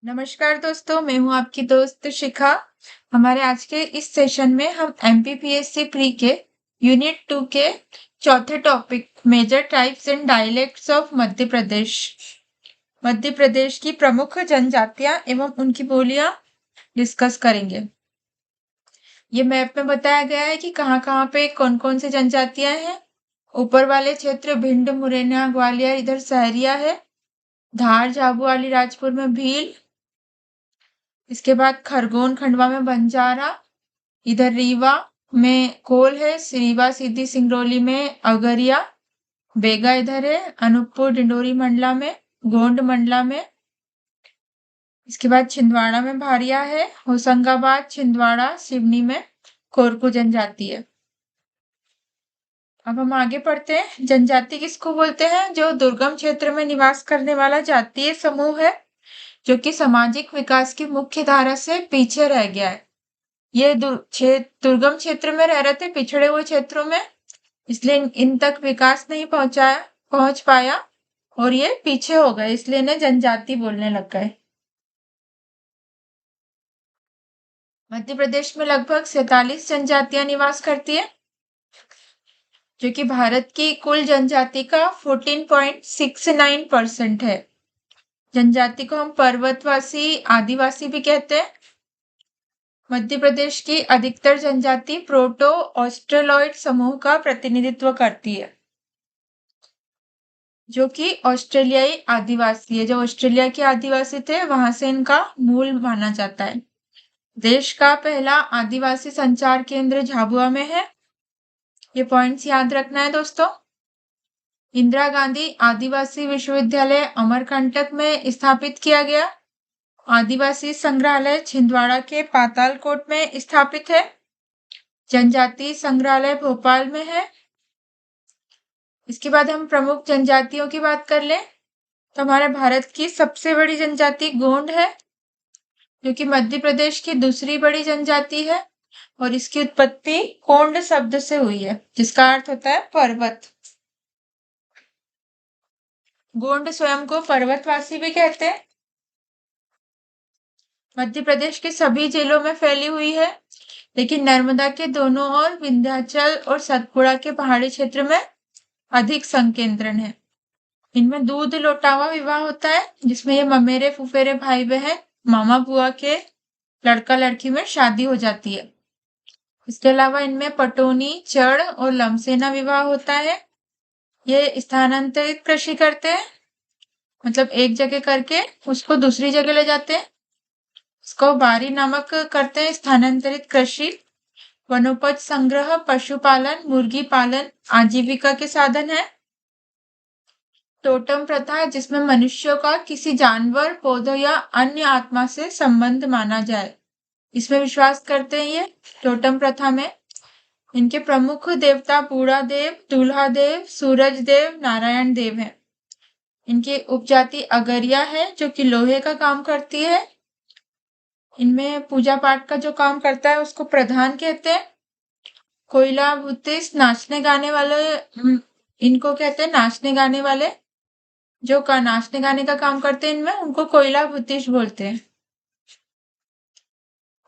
नमस्कार दोस्तों, मैं हूँ आपकी दोस्त शिखा। हमारे आज के इस सेशन में हम एमपीपीएससी प्री के यूनिट 2 के चौथे topic major types and dialects of Madhya Pradesh की प्रमुख जनजातियां एवं उनकी बोलियां डिस्कस करेंगे। ये मैप में बताया गया है कि कहाँ-कहाँ पे कौन-कौन से जनजातियां हैं। ऊपर वाले क्षेत्र भिंड, मुरैना, ग्वालियर, इधर सहरिया है। धार, झाबुआ, अलीराजपुर में भील, इसके बाद खरगोन खंडवा में बंजारा, इधर रीवा में कोल है, रीवा सीधी सिंगरौली में अगरिया, बेगा इधर है, अनूपपुर डिंडोरी मंडला में, गोंड मंडला में, इसके बाद छिंदवाड़ा में भारिया है, होशंगाबाद, छिंदवाड़ा, सिवनी में कोरकू जनजाति है। अब हम आगे पढ़ते हैं। जनजाति किसको बोलते हैं? जो दुर्गम क्षेत्र में निवास करने वाला जातीय समूह है, जो कि सामाजिक विकास की मुख्य धारा से पीछे रह गया है। ये दुर्गम क्षेत्र में रह रहे थे, पिछड़े हुए क्षेत्रों में, इसलिए इन तक विकास नहीं पहुंच पाया और ये पीछे हो गए, इसलिए इन्हें जनजाति बोलने लग गए। मध्य प्रदेश में लगभग 47 जनजातियां निवास करती है, जो कि भारत की कुल जनजाति का 14.69% है। जनजाति को हम पर्वतवासी, आदिवासी भी कहते हैं। मध्य प्रदेश की अधिकतर जनजाति प्रोटो ऑस्ट्रेलॉइड समूह का प्रतिनिधित्व करती है, जो कि ऑस्ट्रेलियाई आदिवासी है। जो ऑस्ट्रेलिया के आदिवासी थे, वहां से इनका मूल माना जाता है। देश का पहला आदिवासी संचार केंद्र झाबुआ में है। ये पॉइंट्स याद रखना है दोस्तों। इंदिरा गांधी आदिवासी विश्वविद्यालय अमरकंटक में स्थापित किया गया। आदिवासी संग्रहालय छिंदवाड़ा के पातालकोट में स्थापित है। जनजाति संग्रहालय भोपाल में है। इसके बाद हम प्रमुख जनजातियों की बात कर लें तो हमारे भारत की सबसे बड़ी जनजाति गोंड है, जो कि मध्य प्रदेश की दूसरी बड़ी जनजाति है और इसकी उत्पत्ति कोंड शब्द से हुई है, जिसका अर्थ होता है पर्वत। गोंड स्वयं को पर्वतवासी भी कहते हैं। मध्य प्रदेश के सभी जिलों में फैली हुई है, लेकिन नर्मदा के दोनों ओर विंध्याचल और सतपुड़ा के पहाड़ी क्षेत्र में अधिक संकेंद्रण है। इनमें दूध लौटावा विवाह होता है, जिसमें ये ममेरे फुफेरे भाई बहन, मामा बुआ के लड़का लड़की में शादी हो जाती है। इसके अलावा इनमें पटोनी, चढ़ और लमसेना विवाह होता है। ये स्थानांतरित कृषि करते हैं, मतलब एक जगह करके उसको दूसरी जगह ले जाते हैं। इसको बारी नामक करते हैं, स्थानांतरित कृषि। वनोपज संग्रह, पशुपालन, मुर्गी पालन आजीविका के साधन है। टोटम प्रथा, जिसमें मनुष्यों का किसी जानवर, पौधों या अन्य आत्मा से संबंध माना जाए, इसमें विश्वास करते हैं ये टोटम प्रथा में। इनके प्रमुख देवता बूढ़ा देव, दूल्हा देव, सूरज देव, नारायण देव हैं। इनकी उपजाति अगरिया है, जो कि लोहे का काम करती है। इनमें पूजा पाठ का जो काम करता है उसको प्रधान कहते हैं। कोयला भूतिस, नाचने गाने वाले, इनको कहते हैं नाचने गाने वाले। जो का नाचने गाने का काम करते हैं इनमें, उनको कोयला भूतिश बोलते हैं।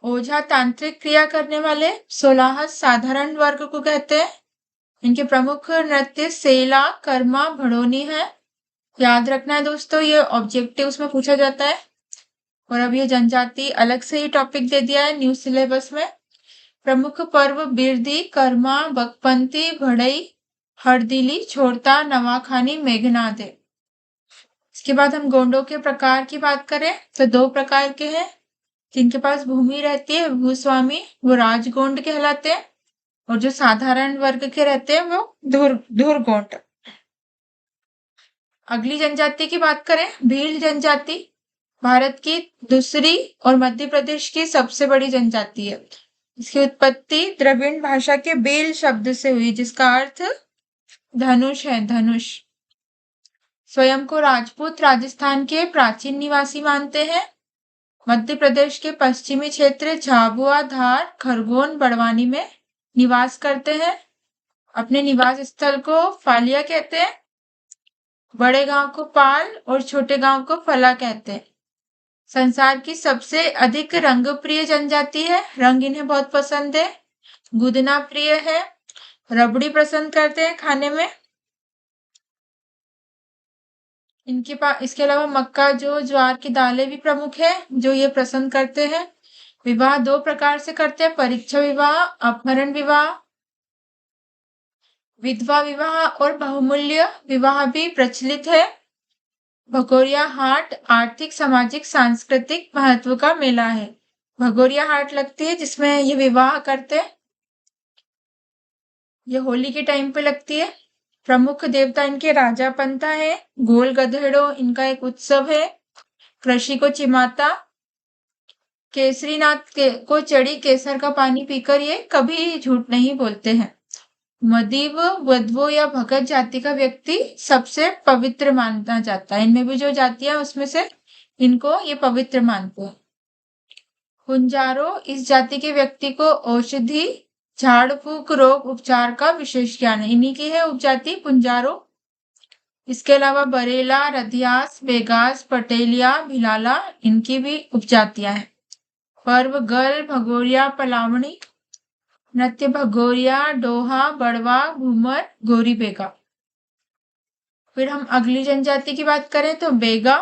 ओझा तांत्रिक क्रिया करने वाले 16 साधारण वर्ग को कहते हैं। इनके प्रमुख नृत्य सेला, कर्मा, भड़ोनी है। याद रखना है दोस्तों, ये ऑब्जेक्टिव्स में पूछा जाता है। और अब ये जनजाति अलग से ही टॉपिक दे दिया है न्यू सिलेबस में। प्रमुख पर्व बिरदी, कर्मा, बकपंती, भड़ई, हरदिली, छोड़ता, नवाखानी, मेघनाद है। इसके बाद हम गोंडों के प्रकार की बात करें तो 2 प्रकार के हैं। जिनके पास भूमि रहती है भूस्वामी, वो राजगोंड कहलाते हैं, और जो साधारण वर्ग के रहते हैं वो धुरगोंड। अगली जनजाति की बात करें, भील जनजाति भारत की दूसरी और मध्य प्रदेश की सबसे बड़ी जनजाति है। इसकी उत्पत्ति द्रविड़ भाषा के बेल शब्द से हुई, जिसका अर्थ धनुष है, धनुष। स्वयं को राजपूत राजस्थान के प्राचीन निवासी मानते हैं। मध्य प्रदेश के पश्चिमी क्षेत्र झाबुआ, धार, खरगोन, बड़वानी में निवास करते हैं। अपने निवास स्थल को फालिया कहते हैं। बड़े गांव को पाल और छोटे गांव को फला कहते हैं। संसार की सबसे अधिक रंग प्रिय जनजाति है, रंग इन्हें बहुत पसंद है। गुदना प्रिय है, रबड़ी पसंद करते हैं खाने में। इनके पास इसके अलावा मक्का जो ज्वार की दालें भी प्रमुख है जो ये पसंद करते हैं। विवाह दो प्रकार से करते हैं, परीक्षा विवाह, अपहरण विवाह। विधवा विवाह और बहुमूल्य विवाह भी प्रचलित है। भगोरिया हाट आर्थिक, सामाजिक, सांस्कृतिक महत्व का मेला है। भगोरिया हाट लगती है जिसमें ये विवाह करते हैं। ये होली के टाइम पे लगती है। प्रमुख देवता इनके राजा पंथा है। गोल गधेड़ो इनका एक उत्सव है। कृषि को चिमाता। केसरीनाथ को चढ़ी केसर का पानी पीकर ये कभी झूठ नहीं बोलते हैं। मदीव, वधवो या भगत जाति का व्यक्ति सबसे पवित्र माना जाता है। इनमें भी जो जातियां उसमें से इनको ये पवित्र मानते हैं। हुंजारो इस जाति के व्यक्ति को औषधि, झाड़ फूक, रोग उपचार का विशेष ज्ञान है। इन्हीं की है उपजाति पुंजारो। इसके अलावा बरेला, रधियास, बेगास, पटेलिया, भिलाला इनकी भी उपजातियां हैं। पर्व गल, भगोरिया, पलावनी। नृत्य भगोरिया, डोहा, बड़वा, घूमर, गोरी बेगा। फिर हम अगली जनजाति की बात करें तो बेगा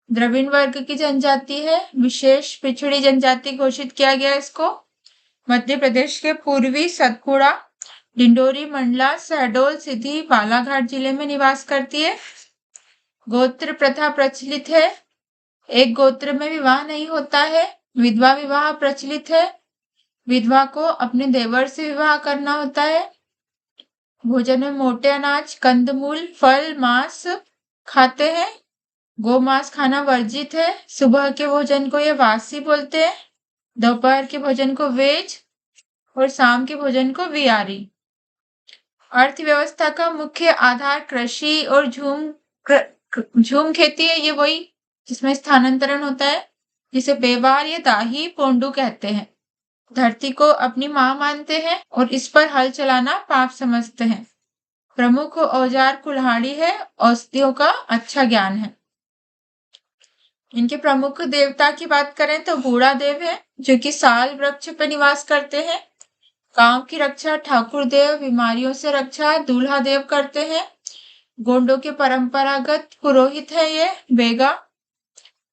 द्रविड़ वर्ग की जनजाति है। विशेष पिछड़ी जनजाति घोषित किया गया इसको। मध्य प्रदेश के पूर्वी सतपुड़ा, डिंडोरी, मंडला, शहडोल, सीधी, बालाघाट जिले में निवास करती है। गोत्र प्रथा प्रचलित है। एक गोत्र में विवाह नहीं होता है। विधवा विवाह प्रचलित है। विधवा को अपने देवर से विवाह करना होता है। भोजन में मोटे अनाज, कंदमूल, फल, मांस खाते हैं। गो मांस खाना वर्जित है। सुबह के भोजन को ये वासी बोलते हैं। दोपहर के भोजन को वेज और शाम के भोजन को वियारी। अर्थव्यवस्था का मुख्य आधार कृषि और झूम खेती है। ये वही जिसमें स्थानांतरण होता है, जिसे बेवार या दाही पोंडू कहते हैं। धरती को अपनी मां मानते हैं और इस पर हल चलाना पाप समझते हैं। प्रमुख औजार कुल्हाड़ी है। औषधियों का अच्छा ज्ञान है। इनके प्रमुख देवता की बात करें तो बूढ़ा देव है जो कि साल वृक्ष पर निवास करते हैं। गांव की रक्षा ठाकुर देव, बीमारियों से रक्षा दूल्हा देव करते हैं। गोंडों के परंपरागत पुरोहित है ये बेगा।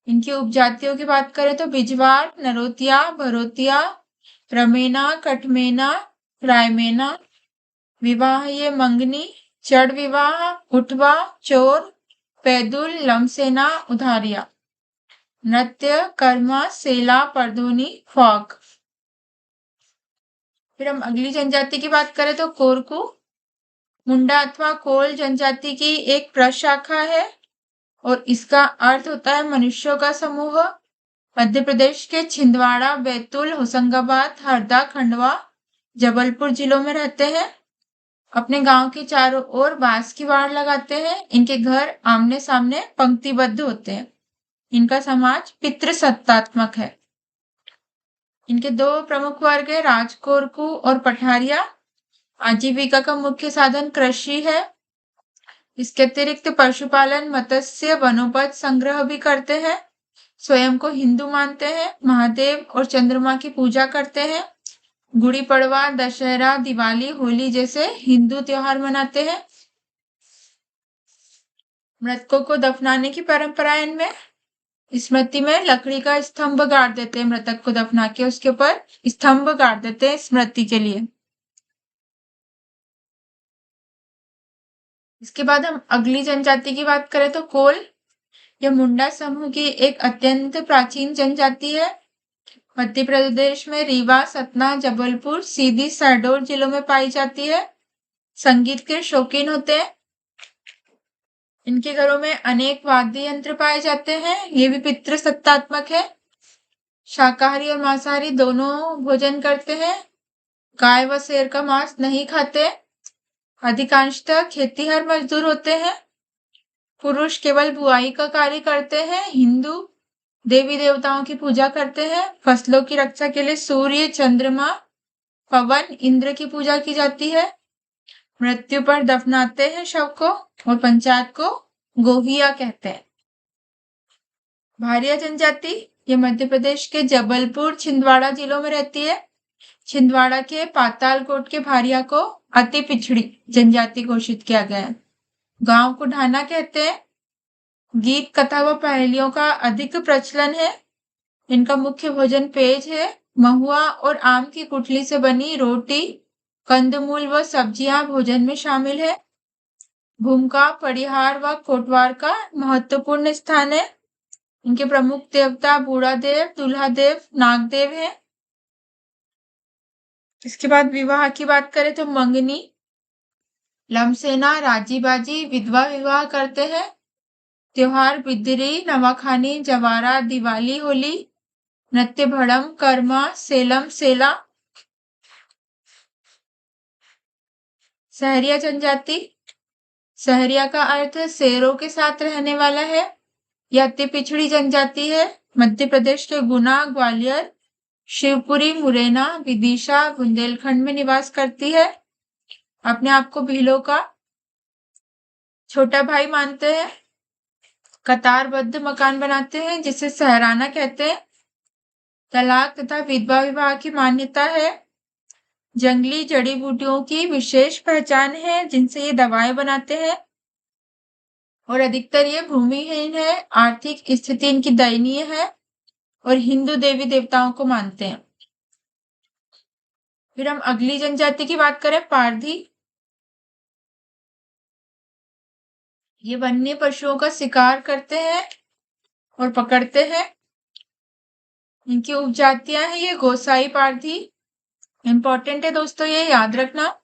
इनकी उपजातियों की बात करें तो बिजवार, नरोतिया, भरोतिया, रमेना, कटमेना, रायमेना। विवाह ये मंगनी, चढ़ विवाह, उठवा, चोर, पैदुल, लमसेना, उधारिया। नृत्य कर्मा, सेला, परधोनी, फॉक। फिर हम अगली जनजाति की बात करें तो कोरकू मुंडा अथवा कोल जनजाति की एक प्रशाखा है और इसका अर्थ होता है मनुष्यों का समूह। मध्य प्रदेश के छिंदवाड़ा, बैतूल, होशंगाबाद, हरदा, खंडवा, जबलपुर जिलों में रहते हैं। अपने गांव के चारों ओर बांस की वाड़ लगाते हैं। इनके घर आमने सामने पंक्तिबद्ध होते हैं। इनका समाज पितृसत्तात्मक है। इनके दो प्रमुख वर्ग है, राजकोरकू और पठारिया। आजीविका का मुख्य साधन कृषि है। इसके अतिरिक्त पशुपालन, मत्स्य, वनोपज संग्रह भी करते हैं। स्वयं को हिंदू मानते हैं। महादेव और चंद्रमा की पूजा करते हैं। गुड़ी पड़वा, दशहरा, दिवाली, होली जैसे हिंदू त्योहार मनाते हैं। मृतकों को दफनाने की परंपरा इनमें। स्मृति में लकड़ी का स्तंभ गाड़ देते हैं। मृतक को दफना के उसके ऊपर स्तंभ गाड़ देते हैं स्मृति के लिए। इसके बाद हम अगली जनजाति की बात करें तो कोल। यह मुंडा समूह की एक अत्यंत प्राचीन जनजाति है। मध्य प्रदेश में रीवा, सतना, जबलपुर, सीधी, शहडोल जिलों में पाई जाती है। संगीत के शौकीन होते हैं। इनके घरों में अनेक वाद्य यंत्र पाए जाते हैं। ये भी पितृसत्तात्मक है। शाकाहारी और मांसाहारी दोनों भोजन करते हैं। गाय व शेर का मांस नहीं खाते। अधिकांशतः खेतीहर मजदूर होते हैं। पुरुष केवल बुआई का कार्य करते हैं। हिंदू देवी देवताओं की पूजा करते हैं। फसलों की रक्षा के लिए सूर्य, चंद्रमा, पवन, इंद्र की पूजा की जाती है। मृत्यु पर दफनाते हैं शव को और पंचायत को गोहिया कहते हैं। भारिया जनजाति ये मध्य प्रदेश के जबलपुर छिंदवाड़ा जिलों में रहती है। छिंदवाड़ा के पातालकोट के भारिया को अति पिछड़ी जनजाति घोषित किया गया है। गांव को ढाना कहते हैं। गीत कथा व पहेलियों का अधिक प्रचलन है। इनका मुख्य भोजन पेज है। महुआ और आम की गुठली से बनी रोटी, कंदमूल व सब्जियां भोजन में शामिल है। भूमिका परिहार व कोटवार का महत्वपूर्ण स्थान है। इनके प्रमुख देवता बूढ़ा देव, दूल्हा देव, नागदेव है। इसके बाद विवाह की बात करें तो मंगनी, लमसेना, राजी बाजी, विधवा विवाह करते हैं। त्योहार बिदरी, नवाखानी, जवारा, दिवाली, होली, नृत्य भड़म, कर्मा, सेलम, सेला। सहरिया जनजाति, सहरिया का अर्थ शेरों के साथ रहने वाला है। यह अति पिछड़ी जनजाति है। मध्य प्रदेश के गुना, ग्वालियर, शिवपुरी, मुरैना, विदिशा, बुंदेलखंड में निवास करती है। अपने आप को भीलों का छोटा भाई मानते हैं। कतारबद्ध मकान बनाते हैं जिसे सहराना कहते हैं। तलाक तथा विधवा विवाह की मान्यता है। जंगली जड़ी बूटियों की विशेष पहचान है जिनसे ये दवाएं बनाते हैं। और अधिकतर ये भूमिहीन है। आर्थिक स्थिति इनकी दयनीय है और हिंदू देवी देवताओं को मानते हैं। फिर हम अगली जनजाति की बात करें, पारधी। ये वन्य पशुओं का शिकार करते हैं और पकड़ते हैं। इनकी उपजातियां हैं ये गोसाई पारधी। इंपॉर्टेंट है दोस्तों, ये याद रखना।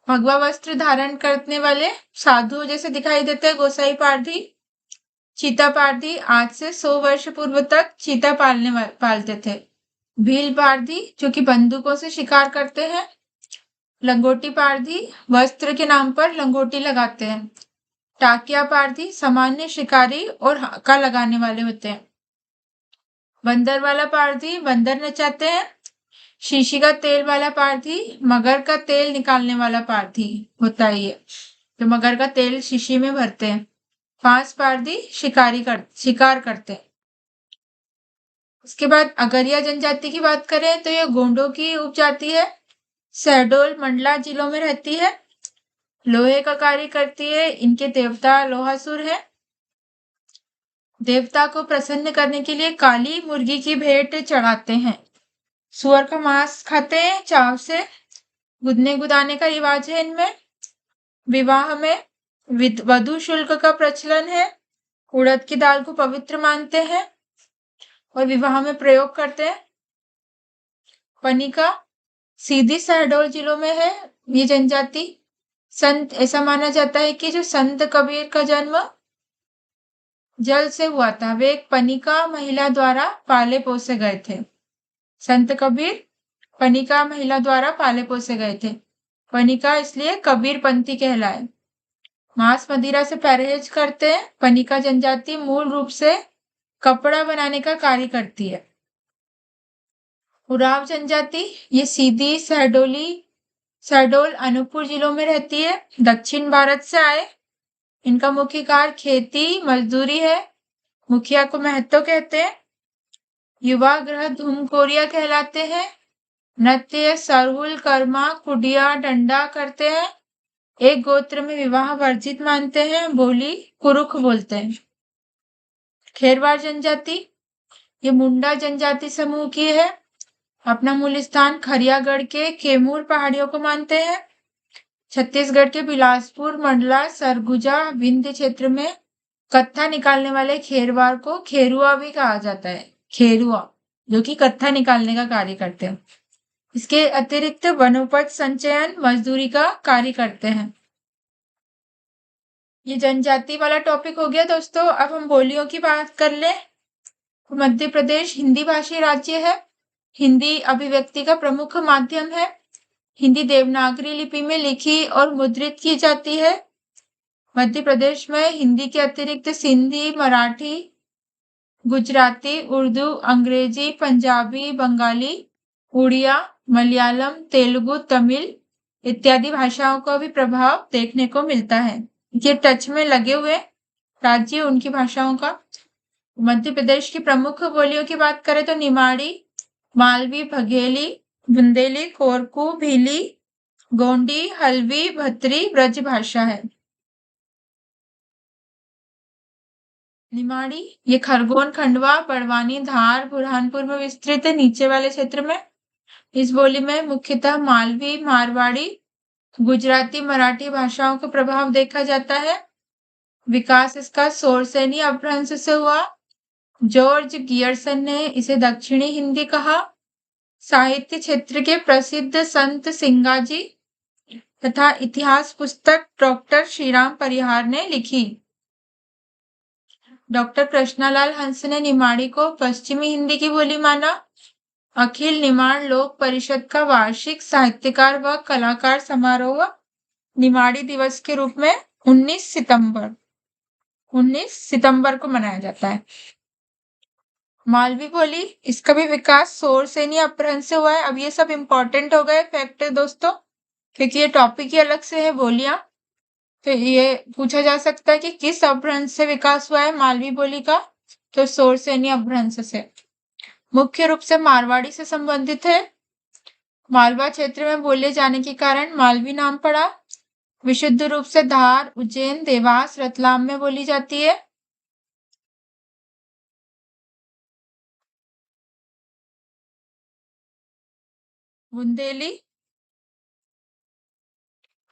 भगवा वस्त्र धारण करने वाले साधुओं जैसे दिखाई देते हैं गोसाई पारधी। चीता पारधी आज से 100 वर्ष पूर्व तक चीता पालते थे। भील पारधी जो कि बंदूकों से शिकार करते हैं। लंगोटी पारधी वस्त्र के नाम पर लंगोटी लगाते हैं। टाकिया पारधी सामान्य शिकारी और हाका लगाने वाले होते हैं। बंदर वाला पारधी बंदर नचाते हैं। शीशी का तेल वाला पारधी मगर का तेल निकालने वाला पारधी होता है। ये तो मगर का तेल शीशी में भरते हैं। फांस पारधी शिकार करते हैं। उसके बाद अगरिया जनजाति की बात करें तो ये गोंडों की उपजाति है। शहडोल मंडला जिलों में रहती है। लोहे का कार्य करती है। इनके देवता लोहासुर है। देवता को प्रसन्न करने के लिए काली मुर्गी की भेंट चढ़ाते हैं। सुअर का मांस खाते हैं चाव से। गुदने गुदाने का रिवाज है इनमें। विवाह में वधु शुल्क का प्रचलन है। उड़द की दाल को पवित्र मानते हैं और विवाह में प्रयोग करते हैं। पनिका सीधी शहडोल जिलों में है ये जनजाति। संत ऐसा माना जाता है कि जो संत कबीर का जन्म जल से हुआ था। वे एक पनिका महिला द्वारा पाले पोसे गए थे। संत कबीर पनिका महिला द्वारा पाले पोसे गए थे। पनिका इसलिए कबीर पंथी कहलाए। मांस मदिरा से परहेज करते हैं। पनिका जनजाति मूल रूप से कपड़ा बनाने का कार्य करती है। उराव जनजाति ये सीधी शहडोल अनूपपुर जिलों में रहती है। दक्षिण भारत से आए। इनका मुख्य कार्य खेती मजदूरी है। मुखिया को महतो कहते हैं। युवा ग्रह धूम कोरिया कहलाते हैं। नृत्य सरहुल, कर्मा, कुडिया, डंडा करते हैं। एक गोत्र में विवाह वर्जित मानते हैं। बोली कुरुख बोलते हैं। खेरवार जनजाति ये मुंडा जनजाति समूह की है। अपना मूल स्थान खरियागढ़ के केमूर पहाड़ियों को मानते हैं। छत्तीसगढ़ के बिलासपुर, मंडला, सरगुजा, विंध्य क्षेत्र में कत्था निकालने वाले खेरवार को खेरुआ भी कहा जाता है। खेरुआ जो कि कत्था निकालने का कार्य करते हैं। इसके अतिरिक्त वनोपज संचयन मजदूरी का कार्य करते हैं। ये जनजाति वाला टॉपिक हो गया दोस्तों। अब हम बोलियों की बात कर ले। मध्य प्रदेश हिंदी भाषी राज्य है। हिंदी अभिव्यक्ति का प्रमुख माध्यम है। हिंदी देवनागरी लिपि में लिखी और मुद्रित की जाती है। मध्य प्रदेश में हिंदी के अतिरिक्त सिंधी, मराठी, गुजराती, उर्दू, अंग्रेजी, पंजाबी, बंगाली, उड़िया, मलयालम, तेलुगु, तमिल इत्यादि भाषाओं का भी प्रभाव देखने को मिलता है। ये टच में लगे हुए राज्य उनकी भाषाओं का। मध्य प्रदेश की प्रमुख बोलियों की बात करें तो निमाड़ी, मालवी, बघेली, बुंदेली, कोरकू, भीली, गोंडी, हल्बी, भत्री ब्रज भाषा है। निमाड़ी ये खरगोन, खंडवा, बड़वानी, धार, बुरहानपुर में विस्तृत है, नीचे वाले क्षेत्र में। इस बोली में मुख्यतः मालवी, मारवाड़ी, गुजराती, मराठी भाषाओं का प्रभाव देखा जाता है। विकास इसका सोरसेनी अपभ्रंश से हुआ। जॉर्ज गियर्सन ने इसे दक्षिणी हिंदी कहा। साहित्य क्षेत्र के प्रसिद्ध संत सिंगाजी तथा इतिहास पुस्तक डॉक्टर श्रीराम परिहार ने लिखी। डॉक्टर कृष्णालाल हंस ने निमाड़ी को पश्चिमी हिंदी की बोली माना। अखिल निमाड़ लोक परिषद का वार्षिक साहित्यकार व कलाकार समारोह निमाड़ी दिवस के रूप में 19 सितंबर को मनाया जाता है। मालवी बोली, इसका भी विकास सोरसेनी अपभ्रंश से हुआ है। अब ये सब इंपॉर्टेंट हो गए फैक्ट है दोस्तों, क्योंकि ये टॉपिक ही अलग से है बोलियां। तो ये पूछा जा सकता है कि किस अपभ्रंश से विकास हुआ है मालवी बोली का, तो सोरसेनी अपभ्रंश से। मुख्य रूप से मारवाड़ी से संबंधित है। मालवा क्षेत्र में बोले जाने के कारण मालवी नाम पड़ा। विशुद्ध रूप से धार, उज्जैन, देवास, रतलाम में बोली जाती है। बुंदेली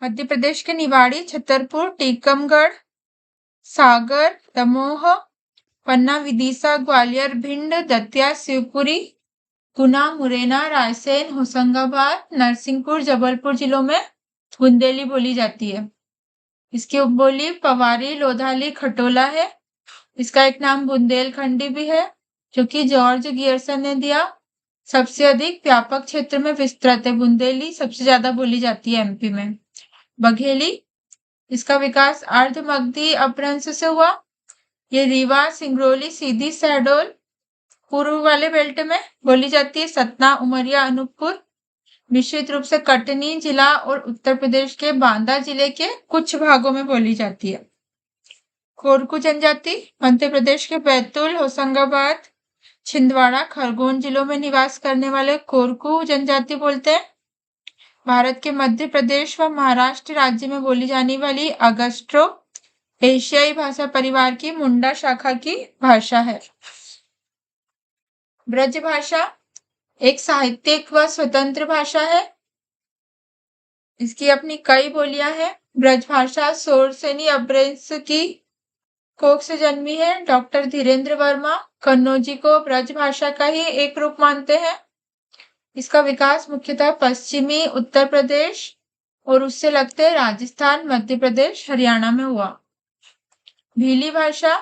मध्य प्रदेश के निवाड़ी, छतरपुर, टीकमगढ़, सागर, दमोह, पन्ना, विदिशा, ग्वालियर, भिंड, दतिया, शिवपुरी, गुना, मुरैना, रायसेन, होशंगाबाद, नरसिंहपुर, जबलपुर जिलों में बुंदेली बोली जाती है। इसकी उपबोली पवारी, लोधाली, खटोला है। इसका एक नाम बुंदेलखंडी भी है, जो कि जॉर्ज गियर्सन ने दिया। सबसे अधिक व्यापक क्षेत्र में विस्तृत है। बुंदेली सबसे ज्यादा बोली जाती है एमपी में। बघेली, इसका विकास अर्ध मगधी अपभ्रंश से हुआ। ये रीवा, सिंगरौली, सीधी, शहडोल पूर्व वाले बेल्ट में बोली जाती है। सतना, उमरिया, अनूपपुर निश्चित रूप से कटनी जिला और उत्तर प्रदेश के बांदा जिले के कुछ भागों में बोली जाती है। कोरकू जनजाति मध्य प्रदेश के बैतूल, होशंगाबाद, छिंदवाड़ा, खरगोन जिलों में निवास करने वाले कोरकू जनजाति बोलते हैं। भारत के मध्य प्रदेश व महाराष्ट्र राज्य में बोली जाने वाली अगस्ट्रो एशियाई भाषा परिवार की मुंडा शाखा की भाषा है। ब्रज भाषा एक साहित्यिक व स्वतंत्र भाषा है। इसकी अपनी कई बोलियां हैं। ब्रज भाषा सोरसेनी अपभ्रंश की कोख से जन्मी है। डॉक्टर धीरेन्द्र वर्मा कन्नौजी को ब्रज भाषा का ही एक रूप मानते हैं। इसका विकास मुख्यतः पश्चिमी उत्तर प्रदेश और उससे लगते राजस्थान, मध्य प्रदेश, हरियाणा में हुआ। भीली भाषा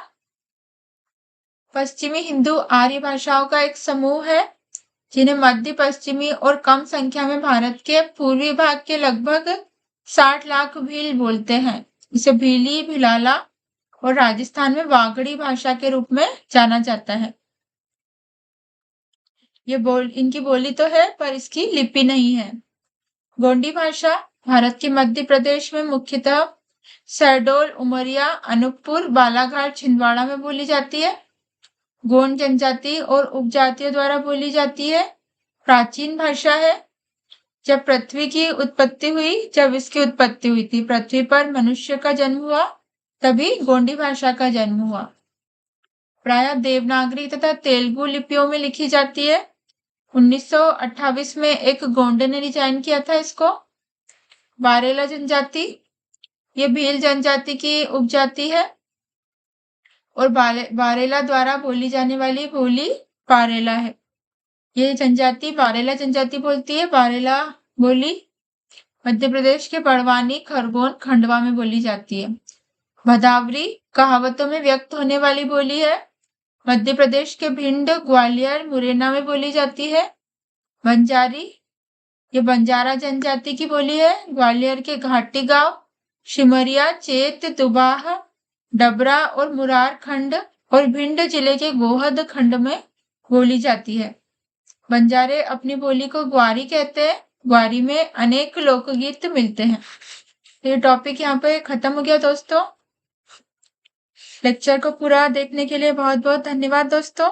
पश्चिमी हिंदू आर्य भाषाओं का एक समूह है, जिन्हें मध्य पश्चिमी और कम संख्या में भारत के पूर्वी भाग के लगभग 60 लाख भील बोलते हैं। इसे भीली, भिलाला और राजस्थान में वागड़ी भाषा के रूप में जाना जाता है। इनकी बोली तो है पर इसकी लिपि नहीं है। गोंडी भाषा भारत के मध्य प्रदेश में मुख्यतः शहडोल, उमरिया, अनूपपुर, बालाघाट, छिंदवाड़ा में बोली जाती है। गोंड जनजाति और उपजातियों द्वारा बोली जाती है। प्राचीन भाषा है। जब इसकी उत्पत्ति हुई थी, पृथ्वी पर मनुष्य का जन्म हुआ, तभी गोंडी भाषा का जन्म हुआ। प्रायः देवनागरी तथा तेलुगु लिपियों में लिखी जाती है। 1928 में एक गोंड ने डिजाइन किया था इसको। बारेला जनजाति ये भील जनजाति की उपजाति है और बारेला द्वारा बोली जाने वाली बोली बारेला है। ये जनजाति बारेला जनजाति बोलती है। बारेला बोली मध्य प्रदेश के बड़वानी, खरगोन, खंडवा में बोली जाती है। भदावरी कहावतों में व्यक्त होने वाली बोली है। मध्य प्रदेश के भिंड, ग्वालियर, मुरैना में बोली जाती है। बंजारी ये बंजारा जनजाति की बोली है। ग्वालियर के घाटी गांव, शिमरिया, चेत, दुबाह, डबरा और मुरार खंड और भिंड जिले के गोहद खंड में बोली जाती है। बंजारे अपनी बोली को ग्वारी कहते हैं। ग्वारी में अनेक लोकगीत मिलते हैं। ये टॉपिक यहाँ पे खत्म हो गया दोस्तों। लेक्चर को पूरा देखने के लिए बहुत बहुत धन्यवाद दोस्तों।